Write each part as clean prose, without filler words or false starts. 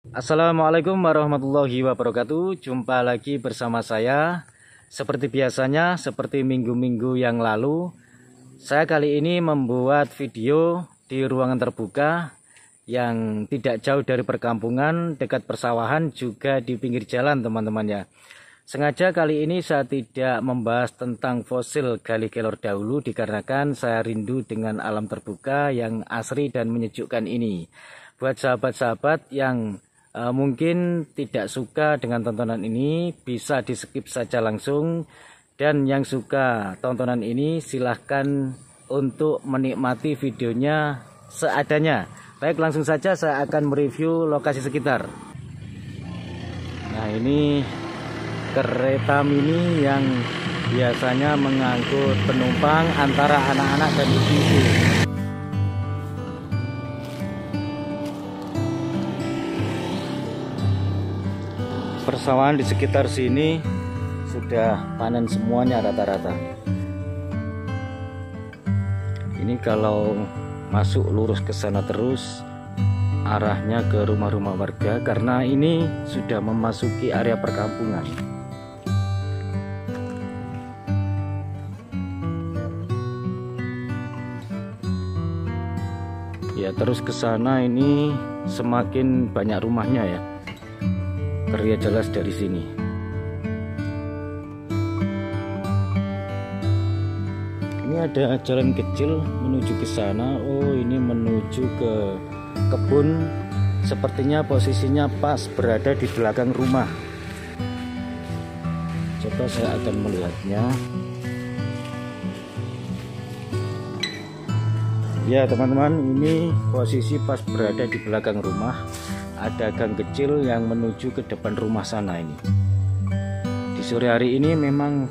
Assalamualaikum warahmatullahi wabarakatuh. Jumpa lagi bersama saya. Seperti biasanya, seperti minggu-minggu yang lalu, saya kali ini membuat video di ruangan terbuka yang tidak jauh dari perkampungan, dekat persawahan, juga di pinggir jalan teman-teman ya. Sengaja kali ini saya tidak membahas tentang fosil Gali Kelor dahulu, dikarenakan saya rindu dengan alam terbuka yang asri dan menyejukkan ini. Buat sahabat-sahabat yang mungkin tidak suka dengan tontonan ini, bisa di skip saja langsung. Dan yang suka tontonan ini silahkan untuk menikmati videonya seadanya. Baik, langsung saja saya akan mereview lokasi sekitar. Nah, ini kereta mini yang biasanya mengangkut penumpang antara anak-anak dan ibu-ibu. Persawahan di sekitar sini sudah panen semuanya rata-rata. Ini kalau masuk lurus ke sana terus arahnya ke rumah-rumah warga, karena ini sudah memasuki area perkampungan. Ya, terus ke sana ini semakin banyak rumahnya ya. Terlihat jelas dari sini. Ini ada jalan kecil menuju ke sana. Oh, ini menuju ke kebun. Sepertinya posisinya pas berada di belakang rumah. Coba saya akan melihatnya. Ya teman-teman, ini posisi pas berada di belakang rumah. Ada gang kecil yang menuju ke depan rumah sana ini. Di sore hari ini memang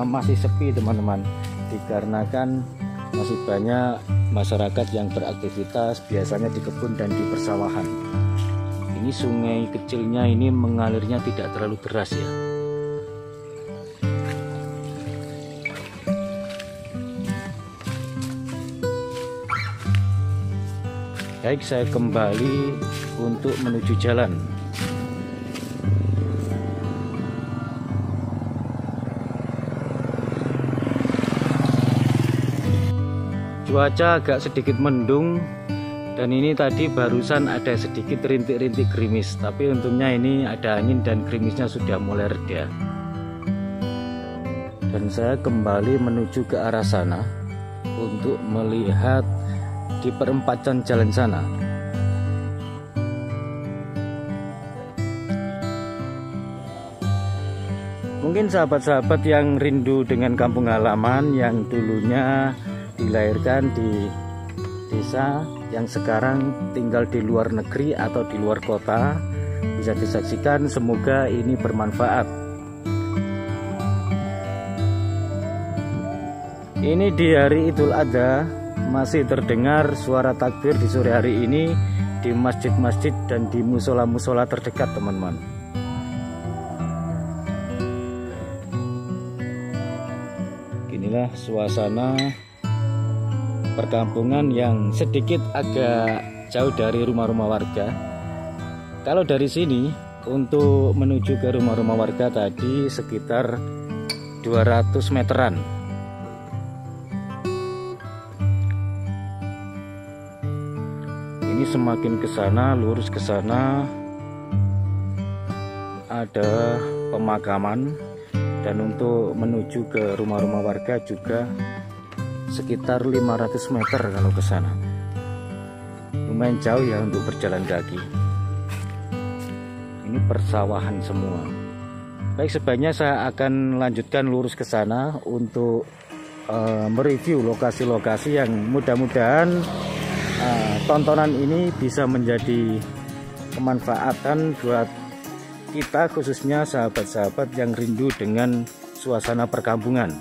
masih sepi teman-teman, dikarenakan masih banyak masyarakat yang beraktivitas biasanya di kebun dan di persawahan. Ini sungai kecilnya ini mengalirnya tidak terlalu deras ya. Baik, saya kembali untuk menuju jalan. Cuaca agak sedikit mendung, dan ini tadi barusan ada sedikit rintik-rintik gerimis, tapi untungnya ini ada angin dan gerimisnya sudah mulai reda. Dan saya kembali menuju ke arah sana untuk melihat di perempatan jalan sana. Mungkin sahabat-sahabat yang rindu dengan kampung halaman, yang dulunya dilahirkan di desa, yang sekarang tinggal di luar negeri atau di luar kota, bisa disaksikan. Semoga ini bermanfaat. Ini di hari Idul Adha masih terdengar suara takbir di sore hari ini di masjid-masjid dan di musola-musola terdekat teman-teman. Inilah suasana perkampungan yang sedikit agak jauh dari rumah-rumah warga. Kalau dari sini untuk menuju ke rumah-rumah warga tadi sekitar 200 meteran. Ini semakin ke sana, lurus ke sana ada pemakaman, dan untuk menuju ke rumah-rumah warga juga sekitar 500 meter kalau ke sana. Lumayan jauh ya untuk berjalan kaki. Ini persawahan semua. Baik, sebaiknya saya akan lanjutkan lurus ke sana untuk mereview lokasi-lokasi yang mudah-mudahan tontonan ini bisa menjadi kemanfaatan buat kita, khususnya sahabat-sahabat yang rindu dengan suasana perkampungan.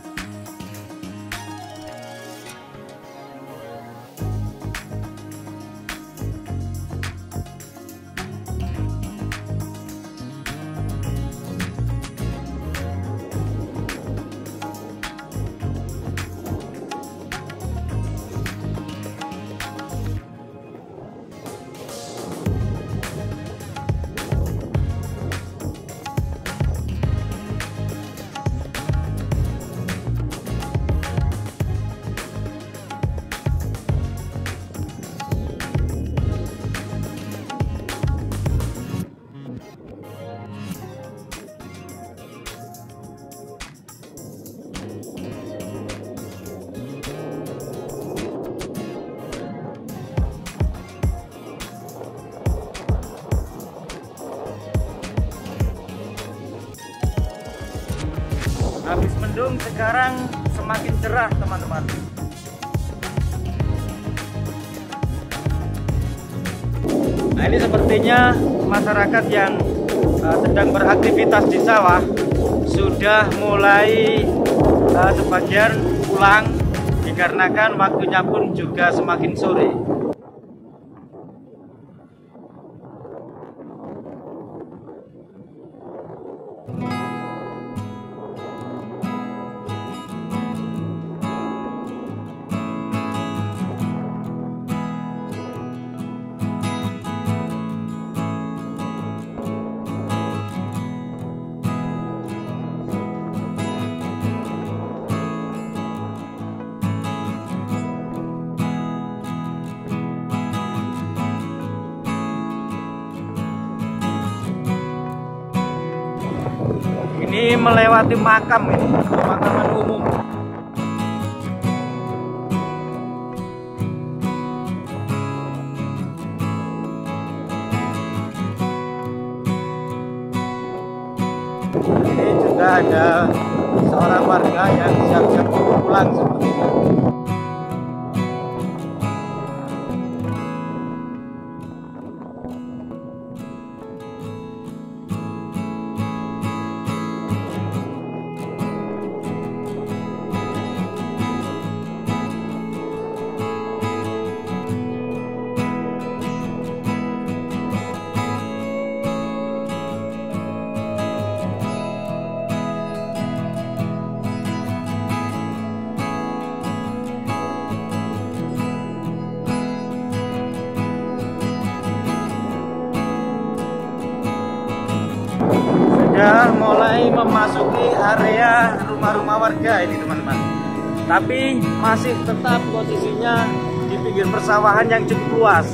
Habis mendung sekarang semakin cerah teman-teman. Nah, ini sepertinya masyarakat yang sedang beraktivitas di sawah sudah mulai sebagian pulang dikarenakan waktunya pun juga semakin sore. Ini melewati makam, ini pemakaman umum. Ini juga ada seorang warga yang siap-siap pulang seperti ini. Sudah mulai memasuki area rumah-rumah warga ini teman-teman, tapi masih tetap posisinya di pinggir persawahan yang cukup luas.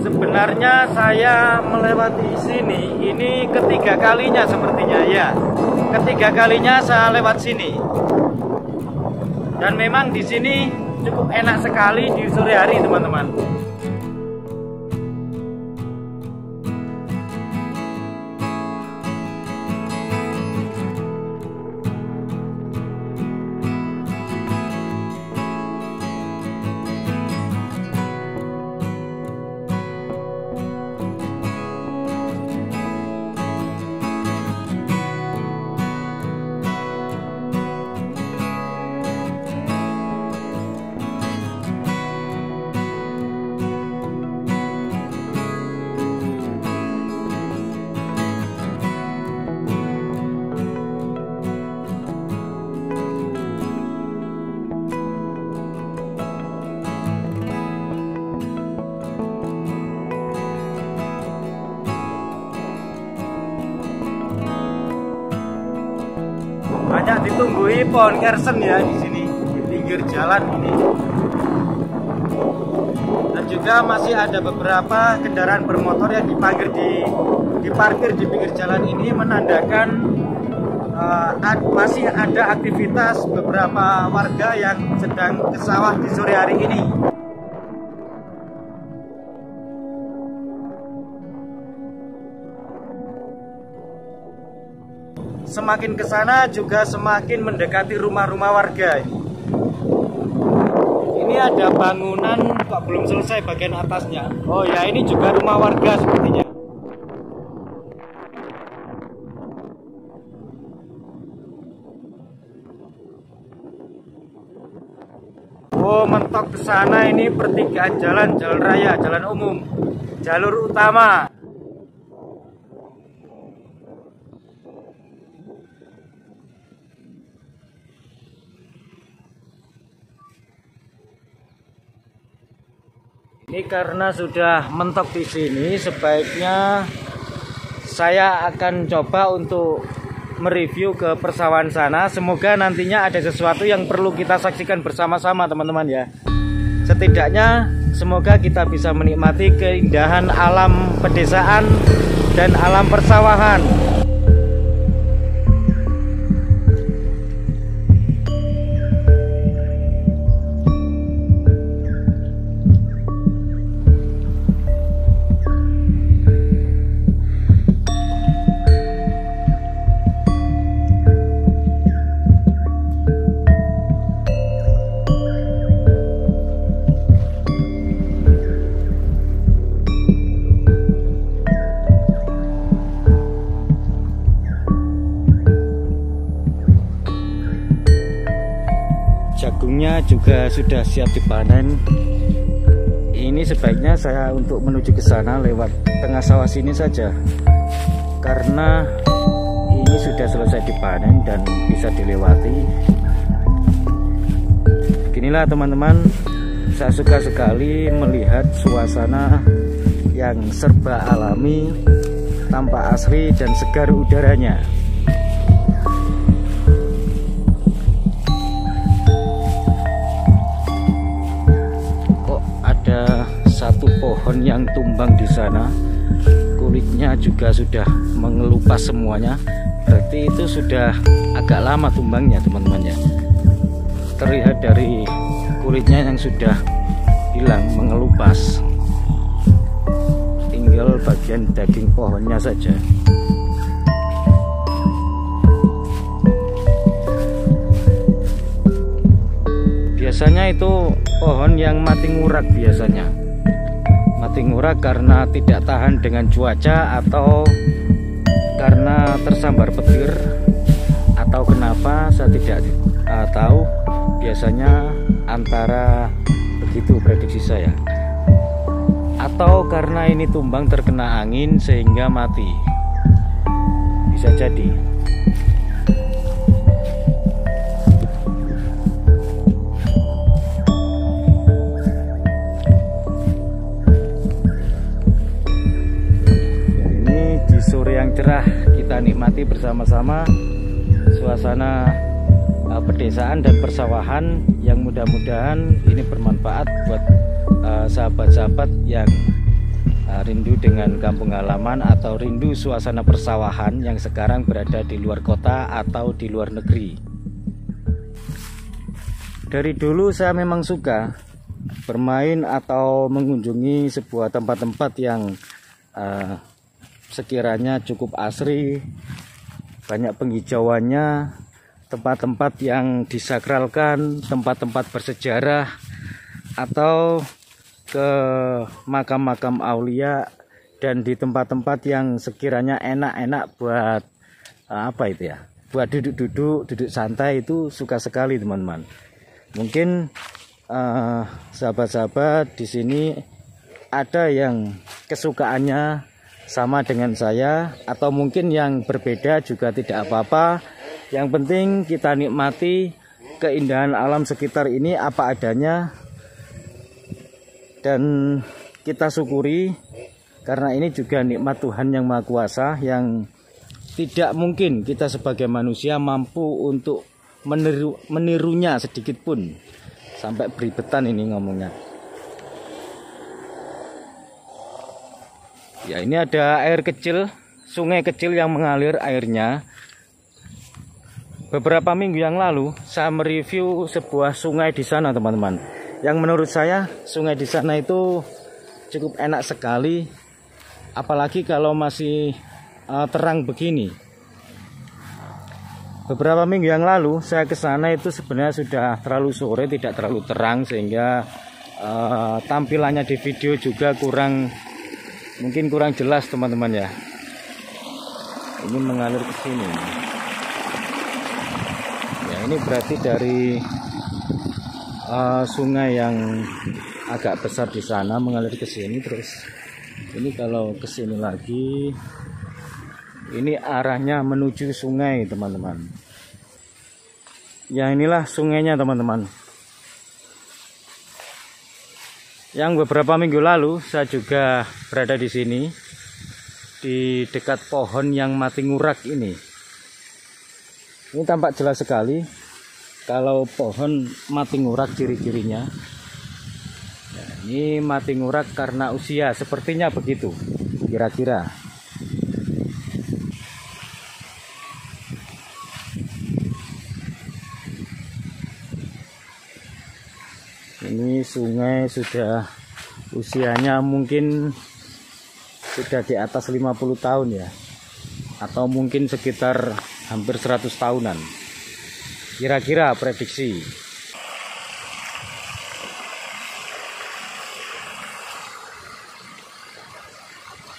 Sebenarnya saya melewati sini ini ketiga kalinya sepertinya ya. Ketiga kalinya saya lewat sini. Dan memang di sini cukup enak sekali di sore hari teman-teman. Banyak ditunggui pohon kersen ya di sini di pinggir jalan ini. Dan juga masih ada beberapa kendaraan bermotor yang diparkir di pinggir jalan ini menandakan masih ada aktivitas beberapa warga yang sedang ke sawah di sore hari ini. Semakin ke sana juga semakin mendekati rumah-rumah warga. Ini ada bangunan kok belum selesai bagian atasnya. Oh ya, ini juga rumah warga sepertinya. Oh, mentok ke sana ini pertigaan jalan raya, jalan umum, jalur utama. Ini karena sudah mentok di sini, sebaiknya saya akan coba untuk mereview ke persawahan sana. Semoga nantinya ada sesuatu yang perlu kita saksikan bersama-sama teman-teman ya. Setidaknya semoga kita bisa menikmati keindahan alam pedesaan dan alam persawahan. Jagungnya juga sudah siap dipanen. Ini sebaiknya saya untuk menuju ke sana lewat tengah sawah sini saja, karena ini sudah selesai dipanen dan bisa dilewati. Beginilah teman-teman, saya suka sekali melihat suasana yang serba alami, tampak asri dan segar udaranya. Satu pohon yang tumbang di sana, kulitnya juga sudah mengelupas semuanya, berarti itu sudah agak lama tumbangnya teman-teman ya. Terlihat dari kulitnya yang sudah hilang, mengelupas, tinggal bagian daging pohonnya saja. Biasanya itu pohon yang mati ngurak biasanya. Mati ngurak karena tidak tahan dengan cuaca, atau karena tersambar petir, atau kenapa saya tidak tahu. Biasanya antara begitu prediksi saya, atau karena ini tumbang terkena angin sehingga mati, bisa jadi. Sore yang cerah kita nikmati bersama-sama suasana pedesaan dan persawahan, yang mudah-mudahan ini bermanfaat buat sahabat-sahabat yang rindu dengan kampung halaman atau rindu suasana persawahan yang sekarang berada di luar kota atau di luar negeri. Dari dulu saya memang suka bermain atau mengunjungi sebuah tempat-tempat yang sekiranya cukup asri, banyak penghijauannya, tempat-tempat yang disakralkan, tempat-tempat bersejarah, atau ke makam-makam aulia, dan di tempat-tempat yang sekiranya enak-enak buat buat duduk santai, itu suka sekali teman-teman. Mungkin sahabat-sahabat di sini ada yang kesukaannya sama dengan saya, atau mungkin yang berbeda juga tidak apa-apa. Yang penting kita nikmati keindahan alam sekitar ini apa adanya, dan kita syukuri, karena ini juga nikmat Tuhan yang Maha Kuasa, yang tidak mungkin kita sebagai manusia mampu untuk menirunya sedikit pun. Sampai beribetan ini ngomongnya. Ya, ini ada air kecil, sungai kecil yang mengalir airnya. Beberapa minggu yang lalu saya mereview sebuah sungai di sana teman-teman, yang menurut saya sungai di sana itu cukup enak sekali, apalagi kalau masih terang begini. Beberapa minggu yang lalu saya ke sana itu sebenarnya sudah terlalu sore, tidak terlalu terang, sehingga tampilannya di video juga mungkin kurang jelas teman-teman ya. Ini mengalir ke sini. Ya, ini berarti dari sungai yang agak besar di sana mengalir ke sini, terus ini kalau ke sini lagi, ini arahnya menuju sungai teman-teman. Ya, inilah sungainya teman-teman. Yang beberapa minggu lalu saya juga berada di sini, di dekat pohon yang mati ngurak ini. Ini tampak jelas sekali kalau pohon mati ngurak ciri-cirinya. Ini mati ngurak karena usia, sepertinya begitu kira-kira. Ini sungai sudah usianya mungkin sudah di atas 50 tahun ya, atau mungkin sekitar hampir 100 tahunan kira-kira prediksi.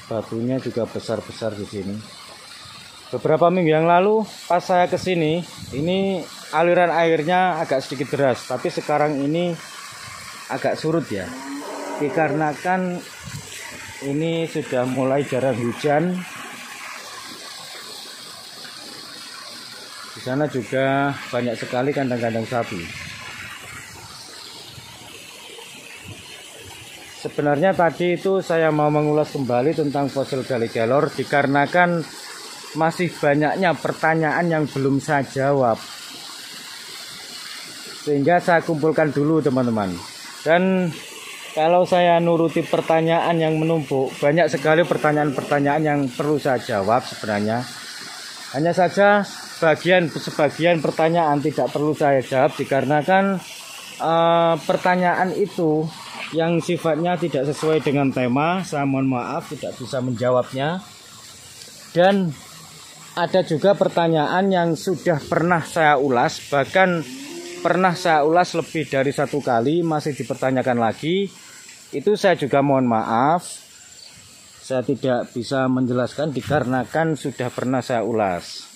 Batunya juga besar-besar di sini. Beberapa minggu yang lalu pas saya ke sini, ini aliran airnya agak sedikit deras, tapi sekarang ini agak surut ya. Dikarenakan ini sudah mulai jarang hujan. Di sana juga banyak sekali kandang-kandang sapi. Sebenarnya tadi itu saya mau mengulas kembali tentang fosil Gallikelor dikarenakan masih banyaknya pertanyaan yang belum saya jawab. Sehingga saya kumpulkan dulu teman-teman. Dan kalau saya nuruti pertanyaan yang menumpuk, banyak sekali pertanyaan-pertanyaan yang perlu saya jawab sebenarnya. Hanya saja sebagian pertanyaan tidak perlu saya jawab dikarenakan pertanyaan itu yang sifatnya tidak sesuai dengan tema. Saya mohon maaf tidak bisa menjawabnya. Dan ada juga pertanyaan yang sudah pernah saya ulas, bahkan pernah saya ulas lebih dari 1 kali, masih dipertanyakan lagi. Itu saya juga mohon maaf, saya tidak bisa menjelaskan dikarenakan sudah pernah saya ulas.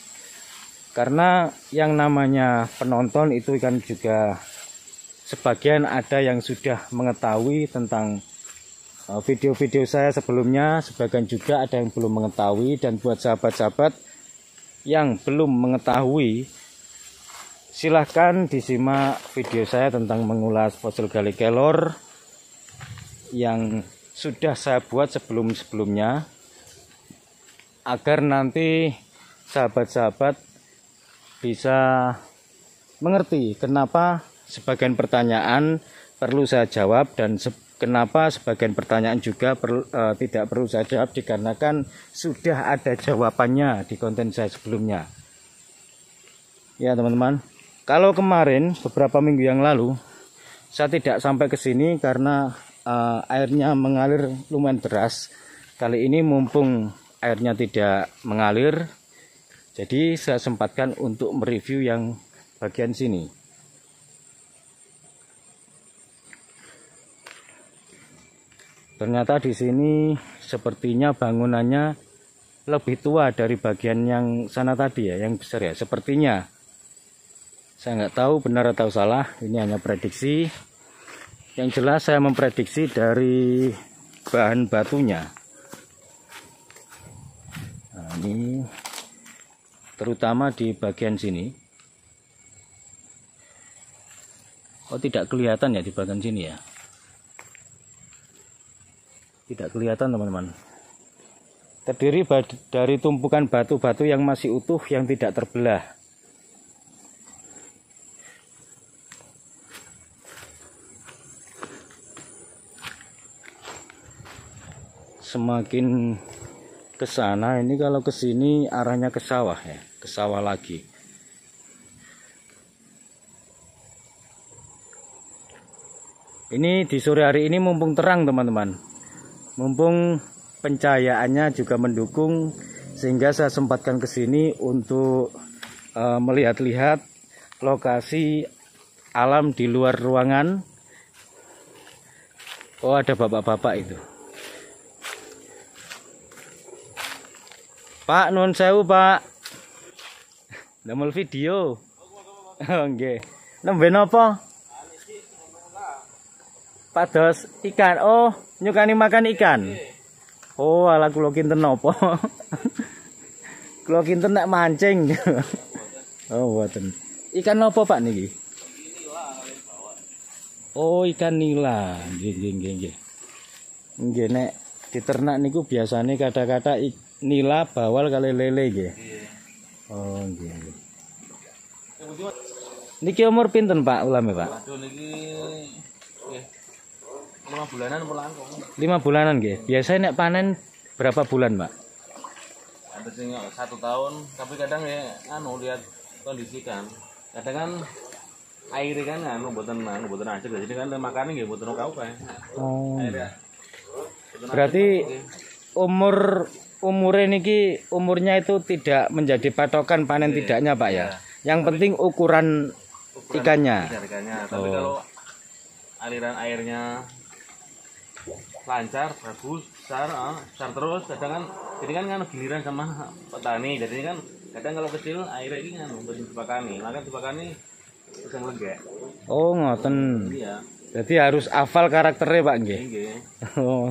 Karena yang namanya penonton itu kan juga sebagian ada yang sudah mengetahui tentang video-video saya sebelumnya, sebagian juga ada yang belum mengetahui. Dan buat sahabat-sahabat yang belum mengetahui, silahkan disimak video saya tentang mengulas fosil Gallikelor yang sudah saya buat sebelum-sebelumnya, agar nanti sahabat-sahabat bisa mengerti kenapa sebagian pertanyaan perlu saya jawab dan kenapa sebagian pertanyaan juga tidak perlu saya jawab dikarenakan sudah ada jawabannya di konten saya sebelumnya. Ya teman-teman, kalau kemarin beberapa minggu yang lalu saya tidak sampai ke sini karena airnya mengalir lumayan deras. Kali ini mumpung airnya tidak mengalir, jadi saya sempatkan untuk mereview yang bagian sini. Ternyata di sini sepertinya bangunannya lebih tua dari bagian yang sana tadi ya, yang besar ya. Sepertinya, saya nggak tahu benar atau salah. Ini hanya prediksi. Yang jelas saya memprediksi dari bahan batunya. Nah, ini terutama di bagian sini. Oh, tidak kelihatan ya di bagian sini ya. Tidak kelihatan teman-teman. Terdiri dari tumpukan batu-batu yang masih utuh yang tidak terbelah. Semakin ke sana, ini kalau ke sini arahnya ke sawah ya, ke sawah lagi. Ini di sore hari ini mumpung terang teman-teman. Mumpung pencahayaannya juga mendukung, sehingga saya sempatkan ke sini untuk melihat-lihat lokasi alam di luar ruangan. Oh, ada bapak-bapak itu. Pak, nuwun sewu, Pak. Damel video. Oh, nggih. Nembe napa? Pados ikan. Oh, nyukani makan ikan. Oh, ala kula kinten napa? Kula kinten nek mancing. Oh, mboten. Ikan napa, Pak niki? Oh, ikan nila. Nggih, nggih, nggih. Nggih, nek diternak niku biasane kata-kata nila, bawal kali lele nggih. Oh, nggih. Niki umur pinten, Pak, ulame, Pak? Waduh niki 5 bulanan pulang kok. 5 bulanan nggih. Biasanya nek panen berapa bulan, Pak? Ada sing 1 tahun, tapi kadang ya lihat kondisi kan. Kadang kan air kan mboten aja, jadi kan makane nggih mboten kauke. Oh. Berarti umurnya niki umurnya itu tidak menjadi patokan panen tidaknya, Pak ya. Yang penting ukuran ikannya. Tapi kalau aliran airnya lancar, bagus, besar terus, kadang kan jadi kan giliran sama petani. Jadi kan kadang kalau kecil airnya ini mboten dipakani. Maka dipakani bisa melegek. Oh, ngoten. Iya. Jadi harus hafal karakternya, Pak nggih. Nggih. Oh.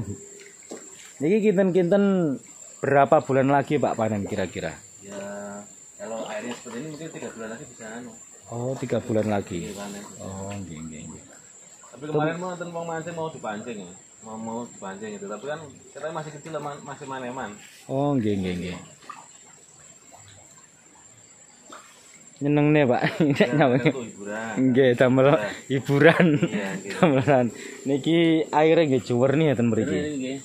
Niki kinten-kinten berapa bulan lagi, Pak, panen kira-kira? Ya, kalau airnya seperti ini mungkin 3 bulan lagi bisa Oh, 3 bulan lagi. panen. Oh, nggih. Tapi kemarin mau nonton wong mancing mau dipancing ya. Mau dipancing itu, tapi kan kita masih kecil masih maneman. Oh, nggih. Nyeneng nih, Pak. Hiburan. Nggih, damel hiburan. Iya, nggih. Damelan. Niki airnya nggih juwerni ya ten mriki. Nggih.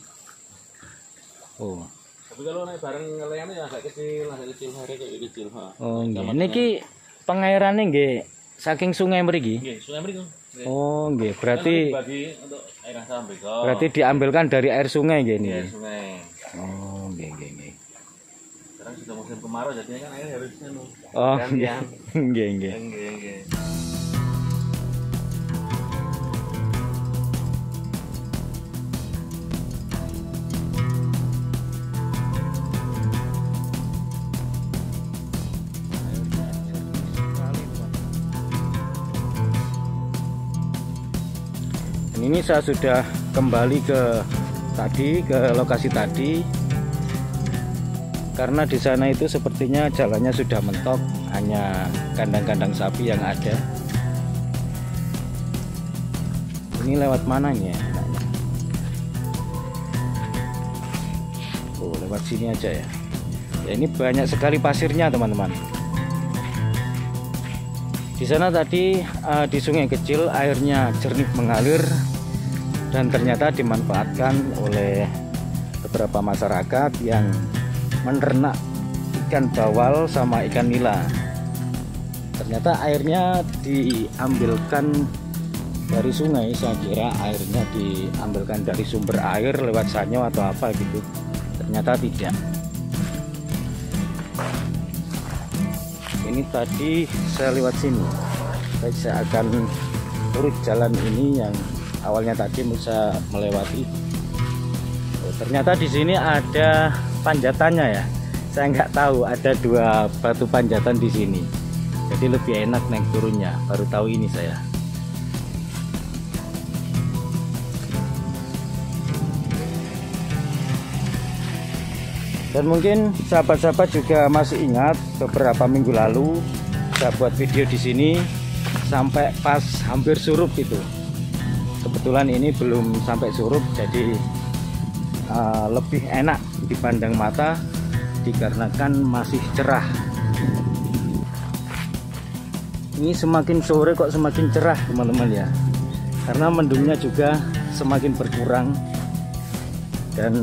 Oh. Tapi kalau naik bareng nelayan ya agak kecil hari kayak kecil. Oh, nggih. Niki pengairannya nggih saking sungai mriki. Nggih, sungai mriki. Oh, nggih. Berarti bagi untuk air asam mriko. berarti diambilkan dari air sungai nggih Iya, niki. sungai. Oh, nggih. Sekarang sudah musim kemarau jadinya kan air harus Oh, gantian. nggih. Nggih. Ini saya sudah kembali ke lokasi tadi, karena di sana itu sepertinya jalannya sudah mentok, hanya kandang-kandang sapi yang ada. Ini lewat mana nih ya? Oh, lewat sini aja ya. Ini banyak sekali pasirnya, teman-teman. Di sana tadi di sungai kecil airnya jernih mengalir dan ternyata dimanfaatkan oleh beberapa masyarakat yang menernak ikan bawal sama ikan nila. Ternyata airnya diambilkan dari sungai. Saya kira airnya diambilkan dari sumber air lewat sanyo atau apa gitu. Ternyata tidak. Ini tadi saya lewat sini. Baik, saya akan urut jalan ini yang awalnya tadi bisa melewati. Oh, ternyata di sini ada panjatannya ya. Saya nggak tahu ada 2 batu panjatan di sini. Jadi lebih enak naik turunnya. Baru tahu ini saya. Dan mungkin sahabat-sahabat juga masih ingat beberapa minggu lalu saya buat video di sini sampai pas hampir surup itu. Kebetulan ini belum sampai surup, jadi lebih enak dipandang mata dikarenakan masih cerah. Ini semakin sore kok semakin cerah, teman-teman ya, karena mendungnya juga semakin berkurang dan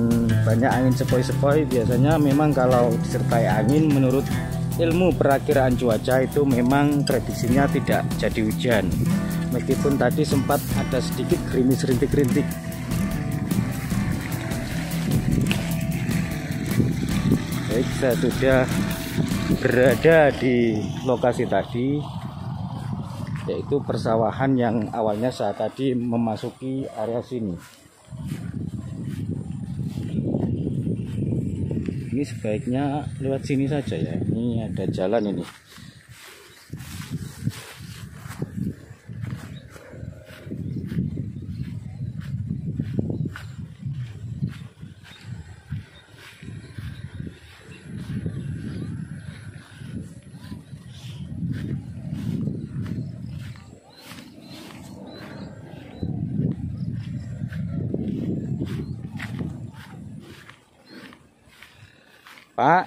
banyak angin sepoi-sepoi. Biasanya memang kalau disertai angin, menurut ilmu perakiraan cuaca itu memang prediksinya tidak jadi hujan, meskipun tadi sempat ada sedikit gerimis rintik-rintik. Baik, saya sudah berada di lokasi tadi, yaitu persawahan yang awalnya saya tadi memasuki area sini. Ini sebaiknya lewat sini saja ya. Ini ada jalan ini. Pak,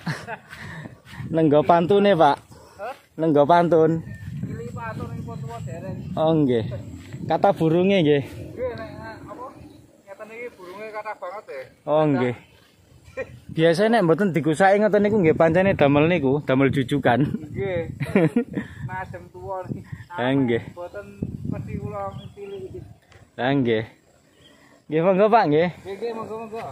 nenggo pantune Pak, nenggo pantun. Oh nggih, kata burungnya nggih. murah banget ya. Oh nggih. Biasanya nek mboten digusaki ngoten niku nggih pancene damel niku, damel jujukan. Nggih. Nasem tuwa niki. Nggih. Mboten mesti kula pilih iki. Lah nggih. Nggih monggo Pak nggih. Nggih, monggo-monggo.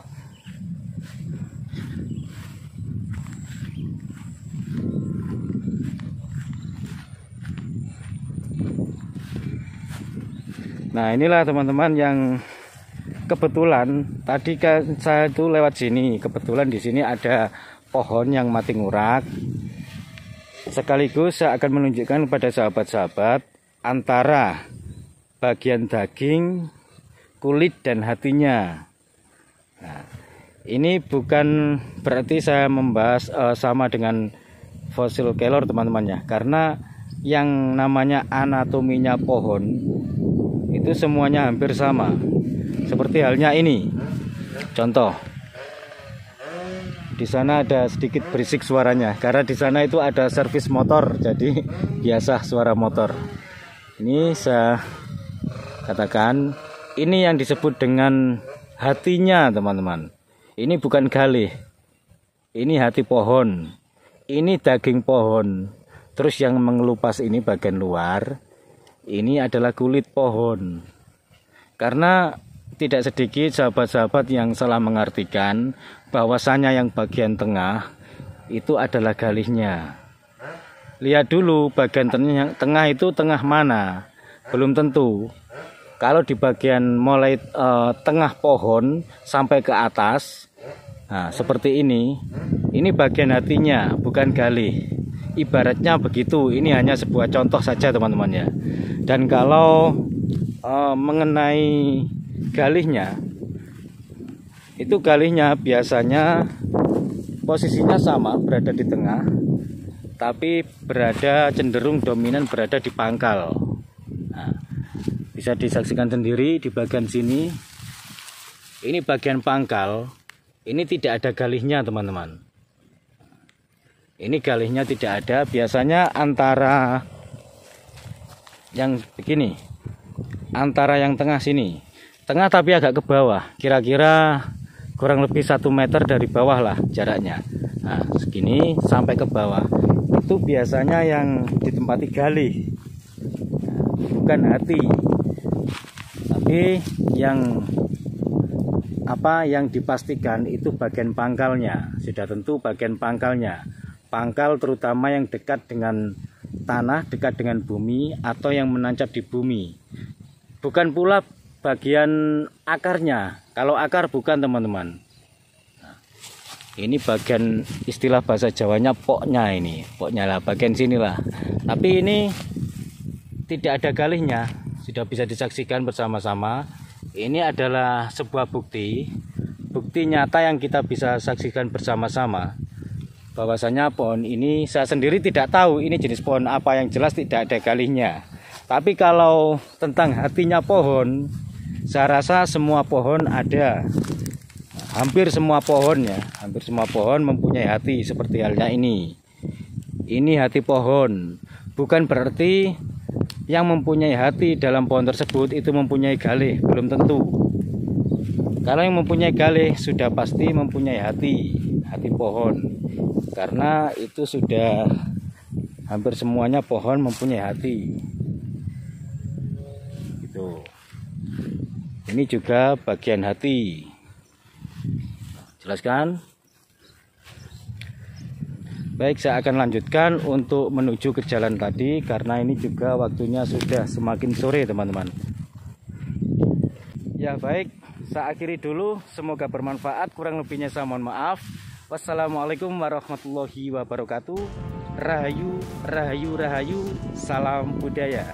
Nah, inilah teman-teman yang kebetulan tadi kan saya itu lewat sini, kebetulan di sini ada pohon yang mati ngurak. Sekaligus saya akan menunjukkan kepada sahabat-sahabat antara bagian daging, kulit dan hatinya. Nah, ini bukan berarti saya membahas sama dengan fosil kelor teman-teman ya, karena yang namanya anatominya pohon itu semuanya hampir sama. Seperti halnya ini. Contoh. Di sana ada sedikit berisik suaranya karena di sana itu ada servis motor, jadi biasa suara motor. Ini saya katakan ini yang disebut dengan hatinya, teman-teman. Ini bukan galih. Ini hati pohon. Ini daging pohon. Terus yang mengelupas ini bagian luar. Ini adalah kulit pohon. Karena tidak sedikit sahabat-sahabat yang salah mengartikan bahwasanya yang bagian tengah itu adalah galihnya. Lihat dulu bagian tengah itu tengah mana? Belum tentu. Kalau di bagian mulai tengah pohon sampai ke atas, nah seperti ini bagian hatinya, bukan galih. Ibaratnya begitu. Ini hanya sebuah contoh saja teman-teman ya. Dan kalau mengenai galihnya, itu galihnya biasanya posisinya sama, berada di tengah, tapi berada cenderung dominan berada di pangkal. Nah, bisa disaksikan sendiri di bagian sini. Ini bagian pangkal. Ini tidak ada galihnya teman-teman. Ini galihnya tidak ada. Biasanya antara yang begini, antara yang tengah sini, tengah tapi agak ke bawah, kira-kira kurang lebih 1 meter dari bawah lah jaraknya. Nah segini sampai ke bawah itu biasanya yang ditempati galih, nah, bukan hati. Tapi yang dipastikan itu bagian pangkalnya. Sudah tentu bagian pangkalnya, pangkal terutama yang dekat dengan tanah, dekat dengan bumi atau yang menancap di bumi. Bukan pula bagian akarnya. Kalau akar bukan teman-teman. Nah, ini bagian istilah bahasa Jawanya poknya ini. Poknya lah bagian sinilah. Tapi ini tidak ada galihnya. Sudah bisa disaksikan bersama-sama. Ini adalah sebuah bukti. Bukti nyata yang kita bisa saksikan bersama-sama. Bahwasanya pohon ini saya sendiri tidak tahu ini jenis pohon apa, yang jelas tidak ada galihnya. Tapi kalau tentang hatinya pohon, saya rasa semua pohon ada. Hampir semua pohon ya, hampir semua pohon mempunyai hati seperti halnya ini. Ini hati pohon. Bukan berarti yang mempunyai hati dalam pohon tersebut itu mempunyai galih, belum tentu. Kalau yang mempunyai galih sudah pasti mempunyai hati pohon. Karena itu sudah hampir semuanya pohon mempunyai hati. Gitu. Ini juga bagian hati. Jelaskan? Baik, saya akan lanjutkan untuk menuju ke jalan tadi karena ini juga waktunya sudah semakin sore, teman-teman. Ya, baik, saya akhiri dulu. Semoga bermanfaat. Kurang lebihnya saya mohon maaf. Wassalamualaikum warahmatullahi wabarakatuh. Rahayu, rahayu, rahayu. Salam budaya.